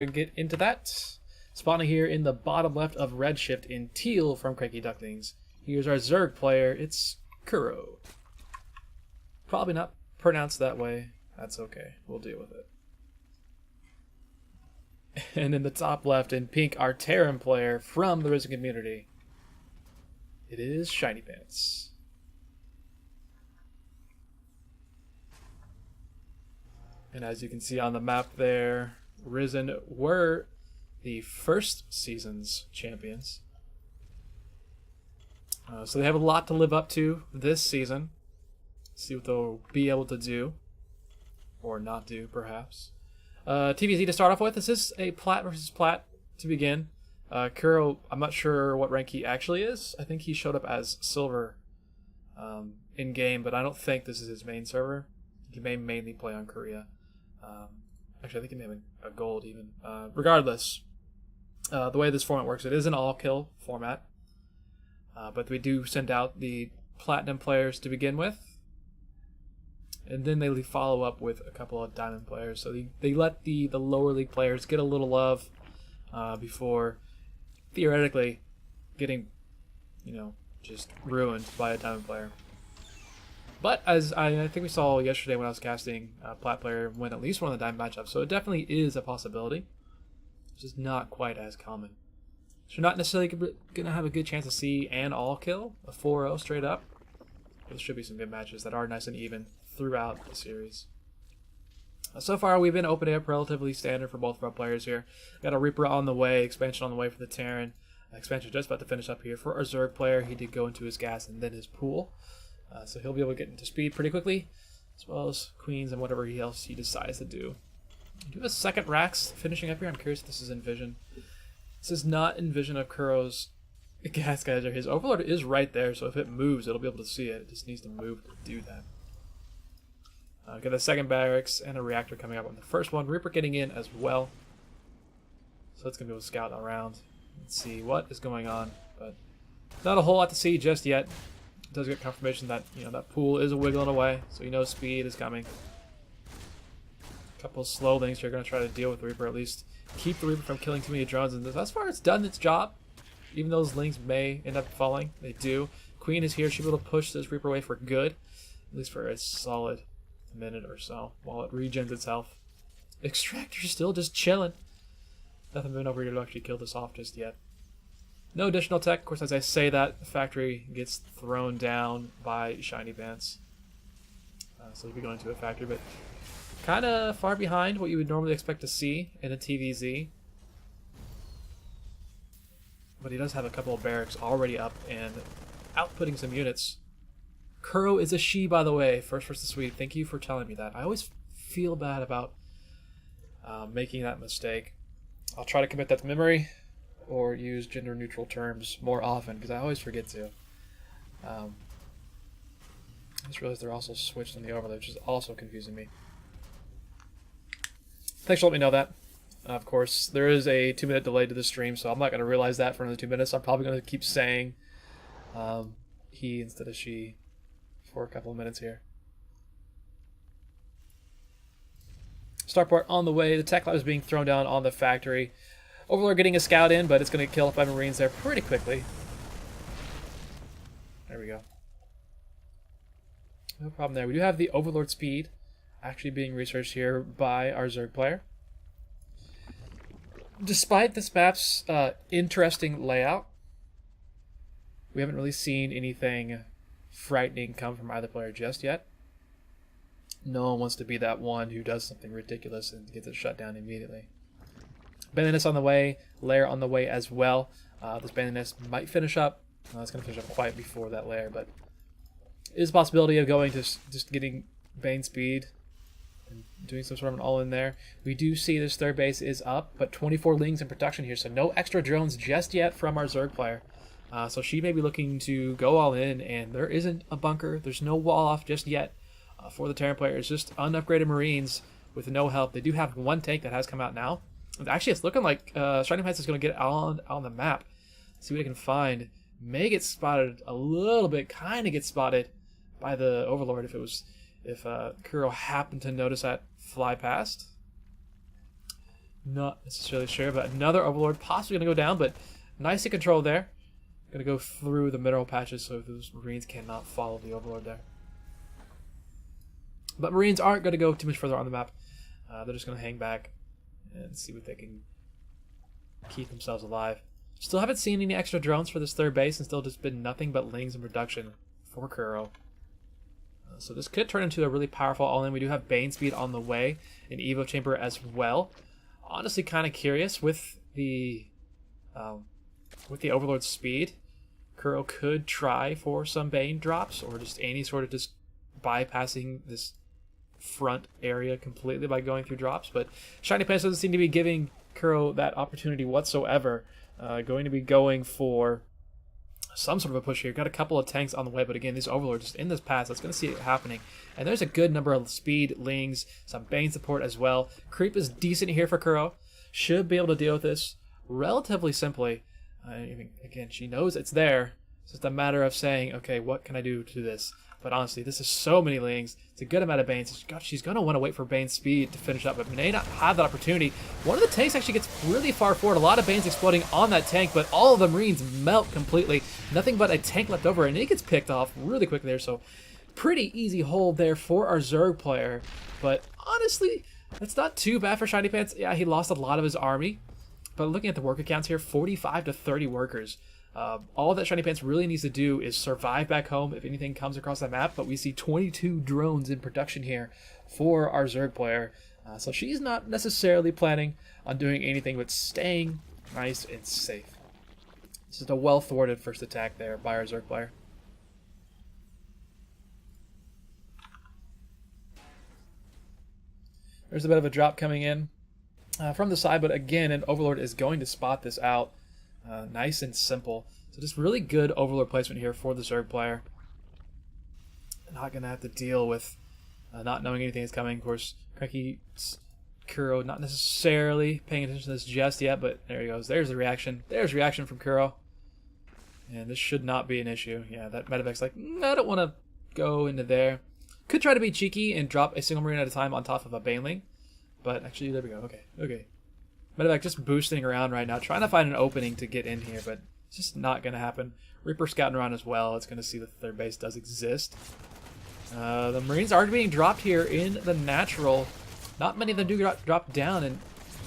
and get into that. Spawning here in the bottom left of Redshift in teal from Cranky Ducklings. Here's our Zerg player. It's Kuro. Probably not pronounced that way. That's okay. We'll deal with it. And in the top left in pink, our Terran player from the Ris3n community. It is Shiny Pants. And as you can see on the map there, Ris3n were the first season's champions. So they have a lot to live up to this season. See what they'll be able to do. Or not do, perhaps. TVZ to start off with. This is a plat versus plat to begin. Kuro, I'm not sure what rank he actually is. I think he showed up as silver in-game, but I don't think this is his main server. He may mainly play on Korea. Actually, I think he may have a gold even. Regardless, the way this format works, it is an all-kill format. But we do send out the platinum players to begin with. And then they follow up with a couple of diamond players. So they let the lower league players get a little love before theoretically getting, just ruined by a diamond player. But as I think we saw yesterday when I was casting, plat player win at least one of the diamond matchups. So it definitely is a possibility. It's just not quite as common. So you're not necessarily going to have a good chance to see an all kill, a 4-0 straight up. But there should be some good matches that are nice and even throughout the series. So far, we've been opening up relatively standard for both of our players here. Got a Reaper on the way, expansion on the way for the Terran. Expansion just about to finish up here for our Zerg player. He did go into his gas and then his pool. So he'll be able to get into speed pretty quickly, as well as Queens and whatever else he decides to do. We do have a second Rax finishing up here. I'm curious if this is in Vision. This is not in Vision of Kuro's gas geyser. His Overlord is right there, so if it moves, it'll be able to see it. It just needs to move to do that. Got a second barracks and a reactor coming up on the first one. Reaper getting in as well. So it's going to be able to scout around and see what is going on. But not a whole lot to see just yet. It does get confirmation that that pool is wiggling away, so speed is coming. A couple of slow links you're going to try to deal with Reaper, at least keep the Reaper from killing too many drones. And thus far, it's done its job. Even though those links may end up falling, they do. Queen is here. She'll be able to push this Reaper away for good, at least for a solid minute or so while it regens itself. Extractor's still just chilling. Nothing been over here to actually kill this off just yet. No additional tech. Of course, as I say that, the factory gets thrown down by Shiny Pants. So he'll be going to a factory, but kind of far behind what you would normally expect to see in a TVZ. But he does have a couple of barracks already up and outputting some units. Kuro is a she, by the way. First versus sweep. Thank you for telling me that. I always feel bad about making that mistake. I'll try to commit that to memory or use gender-neutral terms more often because I always forget to. I just realized they're also switched on the overlay, which is also confusing me. Thanks for letting me know that. Of course, there is a 2-minute delay to the stream, so I'm not going to realize that for another 2 minutes. I'm probably going to keep saying he instead of she for a couple of minutes here. Starport on the way. The tech lab is being thrown down on the factory. Overlord getting a scout in, but it's going to kill 5 Marines there pretty quickly. There we go. No problem there. We do have the Overlord speed actually being researched here by our Zerg player. Despite this map's interesting layout, we haven't really seen anything frightening come from either player just yet. No one wants to be that one who does something ridiculous and gets it shut down immediately. Bandiness on the way, Lair on the way as well. This Bandiness might finish up. It's going to finish up quite before that Lair, but it is a possibility of going to just getting Bane speed and doing some sort of an all-in there. We do see this third base is up, but 24 Lings in production here, so no extra drones just yet from our Zerg player. So she may be looking to go all in, and there isn't a bunker. There's no wall off just yet for the Terran player. It's just unupgraded Marines with no help. They do have one tank that has come out now. Actually, it's looking like Shining Heights is going to get on the map. See what I can find. May get spotted a little bit, kind of get spotted by the Overlord if Kuro happened to notice that fly past. Not necessarily sure, but another Overlord possibly going to go down, but nicely controlled there. Going to go through the mineral patches so those Marines cannot follow the Overlord there. But Marines aren't going to go too much further on the map. They're just going to hang back and see what they can keep themselves alive. Still haven't seen any extra drones for this third base, and still just been nothing but Lings in production for Kuro. So this could turn into a really powerful all-in. We do have Bane Speed on the way, an Evo Chamber as well. Honestly, kind of curious with the Overlord speed. Kuro could try for some Bane drops, or just any sort of just bypassing this front area completely by going through drops. But Shiny Pants doesn't seem to be giving Kuro that opportunity whatsoever. Going to be going for some sort of a push here. Got a couple of tanks on the way, but again, these Overlords just in this pass. That's going to see it happening. And there's a good number of speed Lings, some Bane support as well. Creep is decent here for Kuro. Should be able to deal with this relatively simply. Again, she knows it's there. It's just a matter of saying, okay, what can I do to this? But honestly, this is so many Lings. It's a good amount of Banes. She's going to want to wait for Bane's speed to finish up, but may not have that opportunity. One of the tanks actually gets really far forward. A lot of Banes exploding on that tank, but all of the Marines melt completely. Nothing but a tank left over, and it gets picked off really quick there. So pretty easy hold there for our Zerg player. But honestly, it's not too bad for Shiny Pants. Yeah, he lost a lot of his army. But looking at the worker counts here, 45 to 30 workers. All that Shiny Pants really needs to do is survive back home if anything comes across that map. But we see 22 drones in production here for our Zerg player. So she's not necessarily planning on doing anything but staying nice and safe. This is a well-thwarted first attack there by our Zerg player. There's a bit of a drop coming in from the side, but again, an Overlord is going to spot this out. Nice and simple. So just really good Overlord placement here for the Zerg player. Not going to have to deal with not knowing anything is coming. Of course, Cranky, Kuro not necessarily paying attention to this just yet, but there he goes. There's the reaction. There's reaction from Kuro. And this should not be an issue. Yeah, that Medevac's like, I don't want to go into there. Could try to be cheeky and drop a single Marine at a time on top of a Baneling. But actually, there we go. Okay. Medevac just boosting around right now, trying to find an opening to get in here, but it's just not going to happen. Reaper scouting around as well. It's going to see that the third base does exist. The Marines are being dropped here in the natural. Not many of them do drop down, and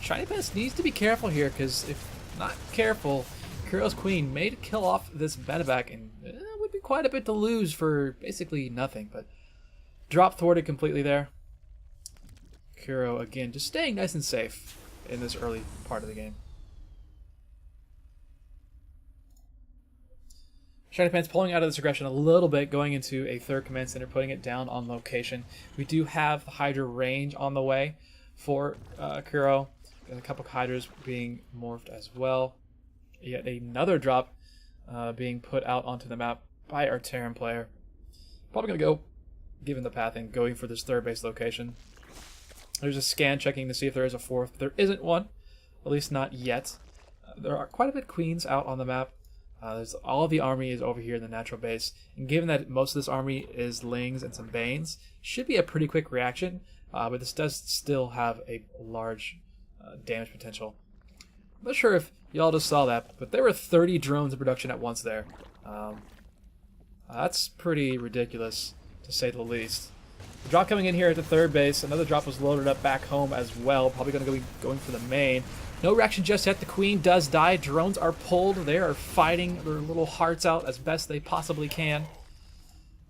Shiny Pants needs to be careful here, because if not careful, Kuro's Queen may kill off this Medevac, and it would be quite a bit to lose for basically nothing. But drop thwarted completely there. Kuro, again, just staying nice and safe in this early part of the game. Shiny Pants pulling out of this aggression a little bit, going into a third command center, putting it down on location. We do have Hydra range on the way for Kuro. Got a couple of Hydras being morphed as well. Yet another drop being put out onto the map by our Terran player. Probably going to go, given the pathing, going for this third base location. There's a scan checking to see if there is a fourth. There isn't one, at least not yet. There are quite a bit of Queens out on the map. There's all of the army is over here in the natural base, and given that most of this army is Lings and some Banes, should be a pretty quick reaction. But this does still have a large damage potential. I'm not sure if y'all just saw that, but there were 30 drones in production at once there. That's pretty ridiculous, to say the least. Drop coming in here at the third base. Another drop was loaded up back home as well. Probably going to be going for the main. No reaction just yet. The Queen does die. Drones are pulled. They are fighting their little hearts out as best they possibly can.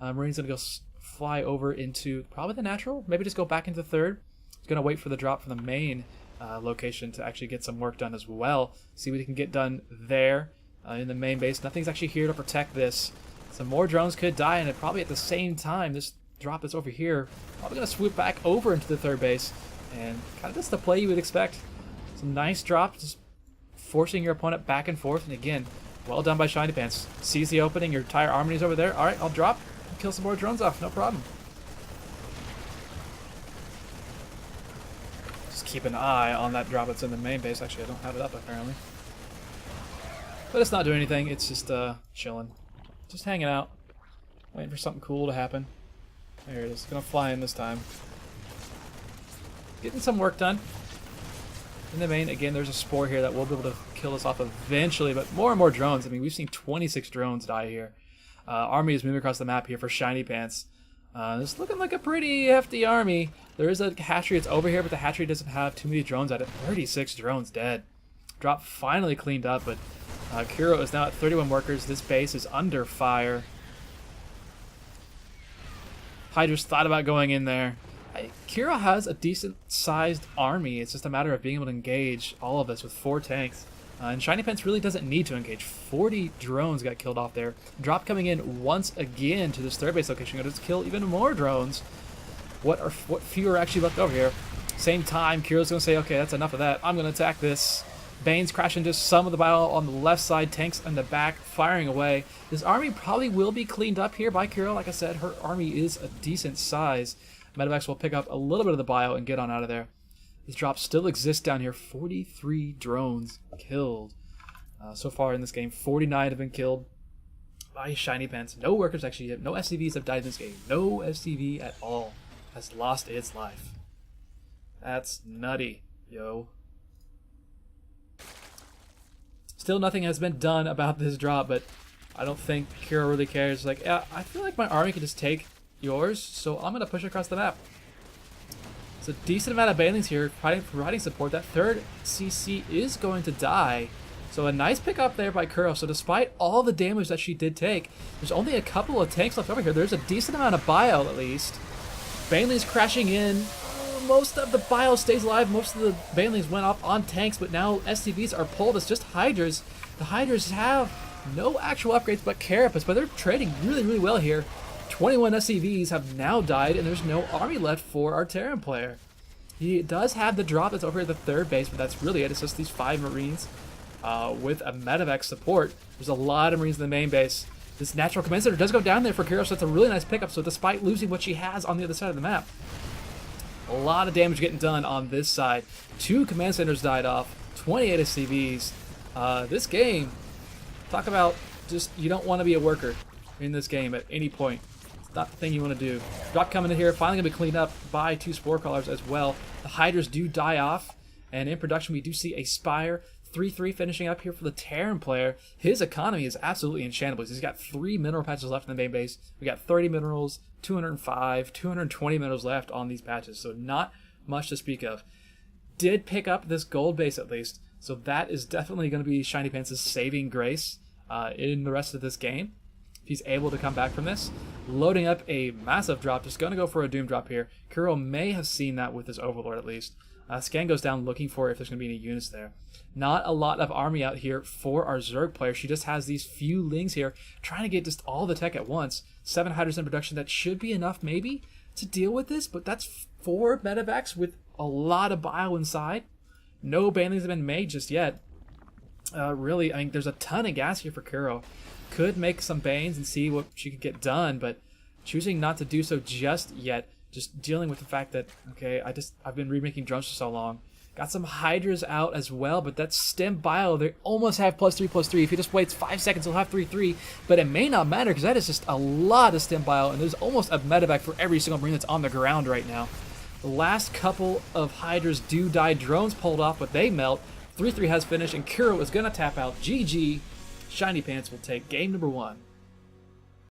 Marine's going to go fly over into probably the natural. Maybe just go back into third. He's going to wait for the drop from the main location to actually get some work done as well. See what he can get done there in the main base. Nothing's actually here to protect this. Some more drones could die, and probably at the same time, this drop that's over here probably going to swoop back over into the third base, and kind of just the play you would expect. Some nice drop, just forcing your opponent back and forth, and again, well done by Shiny Pants. Sees the opening, your entire army is over there. Alright, I'll drop, kill some more drones off, no problem. Just keep an eye on that drop that's in the main base. Actually, I don't have it up apparently. But it's not doing anything, it's just chilling. Just hanging out, waiting for something cool to happen. There it is. Gonna fly in this time. Getting some work done. In the main, again, there's a Spore here that will be able to kill us off eventually, but more and more drones. I mean, we've seen 26 drones die here. Army is moving across the map here for Shiny Pants. It's looking like a pretty hefty army. There is a hatchery that's over here, but the hatchery doesn't have too many drones at it. 36 drones dead. Drop finally cleaned up, but Kuro is now at 31 workers. This base is under fire. Hydra's thought about going in there. Kuro has a decent-sized army. It's just a matter of being able to engage all of us with 4 tanks. And Shiny Pants really doesn't need to engage. 40 drones got killed off there. Drop coming in once again to this third base location. Going to kill even more drones. What few are actually left over here? Same time, Kuro's going to say, okay, that's enough of that. I'm going to attack this. Bane's crashing into some of the battle on the left side. Tanks in the back firing away. This army probably will be cleaned up here by Kuro. Like I said, her army is a decent size. Medevacs will pick up a little bit of the bio and get on out of there. This drop still exists down here. 43 drones killed. So far in this game, 49 have been killed by Shiny Pants. No workers actually yet. No SCVs have died in this game. No SCV at all has lost its life. That's nutty, yo. Still nothing has been done about this drop, but I don't think Kuro really cares. Like, yeah, I feel like my army can just take yours, so I'm going to push across the map. It's a decent amount of banelings here providing support. That third CC is going to die. So a nice pick up there by Kuro. So despite all the damage that she did take, there's only a couple of tanks left over here. There's a decent amount of bio at least. Banelings crashing in. Most of the bio stays alive. Most of the banelings went off on tanks, but now SCVs are pulled. It's just Hydras. The Hydras have no actual upgrades but Carapace, but they're trading really, really well here. 21 SCVs have now died, and there's no army left for our Terran player. He does have the drop that's over at the third base, but that's really it. It's just these 5 Marines with a medevac support. There's a lot of Marines in the main base. This natural command center does go down there for Kuro, so it's a really nice pickup. So despite losing what she has on the other side of the map, a lot of damage getting done on this side. 2 command centers died off, 28 SCVs. This game, talk about just, you don't want to be a worker in this game at any point. Not the thing you want to do. Drop coming in here, finally going to be cleaned up by 2 Spore Crawlers as well. The Hydras do die off, and in production we do see a Spire. 3-3 finishing up here for the Terran player. His economy is absolutely in shambles. He's got 3 mineral patches left in the main base. We got 30 minerals, 205, 220 minerals left on these patches, so not much to speak of. Did pick up this gold base at least, so that is definitely going to be Shiny Pants' saving grace in the rest of this game. If he's able to come back from this. Loading up a massive drop, just going to go for a Doom drop here. Kuro may have seen that with his Overlord at least. Scan goes down looking for if there's going to be any units there. Not a lot of army out here for our Zerg player. She just has these few Lings here, trying to get just all the tech at once. 7 Hydras in production, that should be enough maybe to deal with this, but that's 4 medevacs with a lot of bio inside. No banelings have been made just yet. Really, I mean, there's a ton of gas here for Kuro. Could make some Banes and see what she could get done, but choosing not to do so just yet. Just dealing with the fact that, okay, I've been remaking drones for so long. Got some Hydras out as well, but that's stem bio. They almost have +3/+3. If he just waits 5 seconds, he'll have 3/3. But it may not matter because that is just a lot of stem bio, and there's almost a medevac for every single Marine that's on the ground right now. The last couple of Hydras do die. Drones pulled off, but they melt. 3/3 has finished, and Kuro is going to tap out. GG. Shiny Pants will take game number 1.